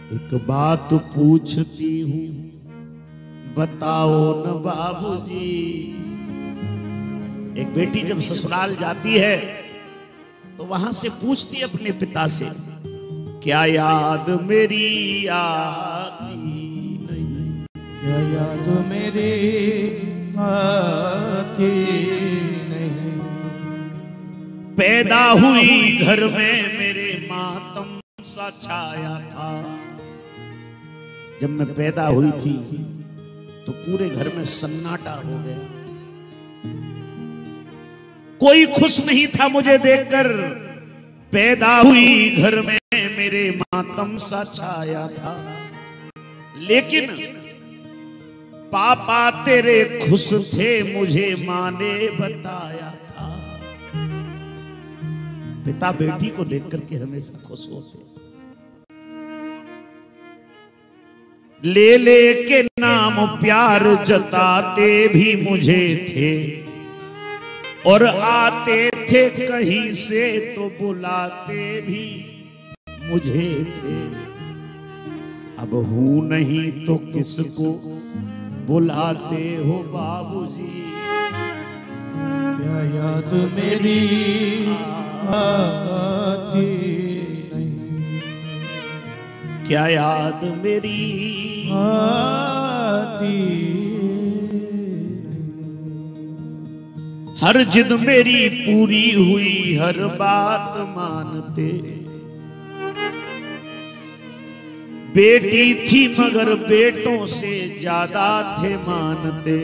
एक बात पूछती हूँ बताओ न बाबूजी। एक बेटी जब ससुराल जाती है तो वहां से पूछती है अपने पिता से, क्या याद मेरी आती नहीं? क्या याद मेरी आती नहीं? पैदा हुई घर में मेरे मातम सा छाया था। जब मैं पैदा हुई थी तो पूरे घर में सन्नाटा हो गया, कोई खुश नहीं था मुझे देखकर। पैदा हुई घर में मेरे मातम सा छाया था, लेकिन पापा तेरे खुश थे मुझे माँ ने बताया था। पिता बेटी को देख करके हमेशा खुश होते। ले ले के नाम प्यार जताते भी मुझे थे, और आते थे कहीं से तो बुलाते भी मुझे थे। अब हूं नहीं तो किसको बुलाते हो बाबूजी? क्या याद मेरी आती नहीं? क्या याद मेरी आती नहीं? हर जिद मेरी पूरी हुई, हर बात मानते। बेटी थी मगर बेटों से ज्यादा थे मानते।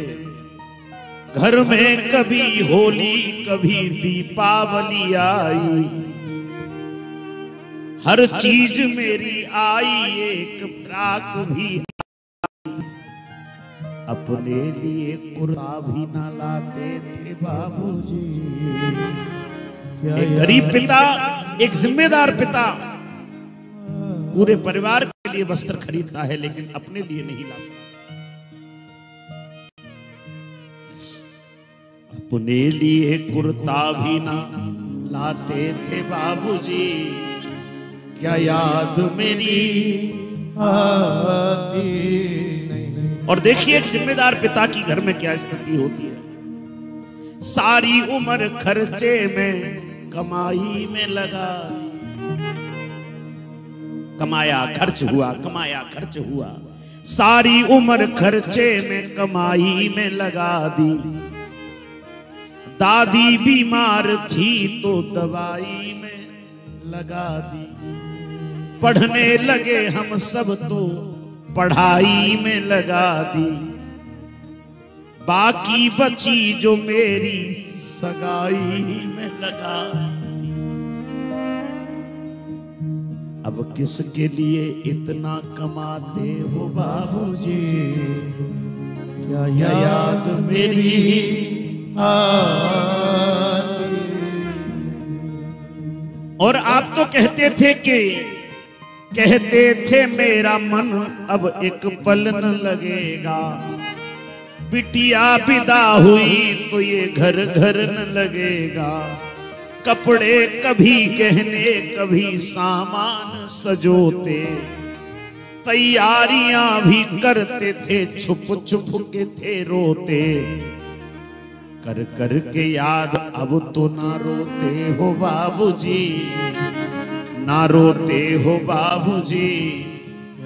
घर में कभी होली कभी दीपावली आई, हर चीज मेरी आई, एक फ्राक भी आई। अपने लिए कुर्ता भी ना लाते थे बाबूजी। एक गरीब पिता, एक जिम्मेदार पिता पूरे परिवार के लिए वस्त्र खरीदता है, लेकिन अपने लिए नहीं ला सकता। अपने लिए कुर्ता भी ना लाते थे बाबूजी। क्या याद मेरी आती नहीं? और देखिए एक जिम्मेदार पिता की घर में क्या स्थिति होती है। सारी उम्र खर्चे में कमाई में लगा, कमाया खर्च हुआ, कमाया खर्च हुआ। सारी उम्र खर्चे में कमाई में लगा दी। दादी बीमार थी तो दवाई में लगा दी। पढ़ने लगे हम सब तो पढ़ाई में लगा दी। बाकी बची जो मेरी सगाई में लगा दी। अब किसके लिए इतना कमाते हो बाबूजी? क्या याद मेरी आती? और आप तो कहते थे मेरा मन अब एक पल न लगेगा। बिटिया विदा हुई तो ये घर घर न लगेगा। कपड़े कभी गहने कभी सामान सजोते। तैयारियां भी करते थे छुप छुप के थे रोते। कर कर के याद अब तो ना रोते हो बाबूजी, ना रोते हो बाबूजी।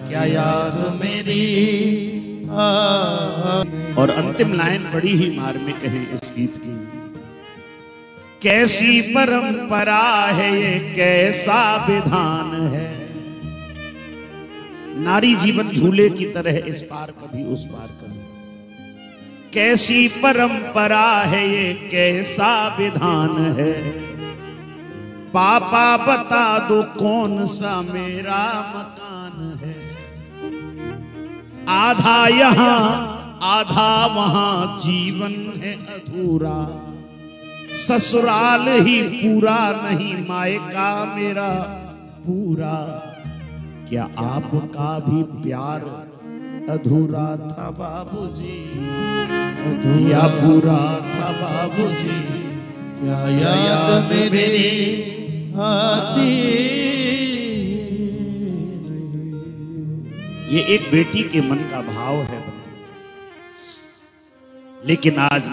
क्या याद मेरी और अंतिम लाइन बड़ी ही मार्मिक है इस गीत की। कैसी परंपरा है ये, कैसा विधान है। नारी जीवन झूले की तरह इस पार कभी उस पार कभी। कैसी परंपरा है ये, कैसा विधान है। पापा बता दो कौन सा मेरा मकान है। आधा यहाँ आधा वहां जीवन है अधूरा। ससुराल ही पूरा नहीं मायका मेरा पूरा। क्या आपका भी प्यार अधूरा था बाबूजी, या पूरा था बाबूजी? क्या याद मेरी आती? ये एक बेटी के मन का भाव है। लेकिन आज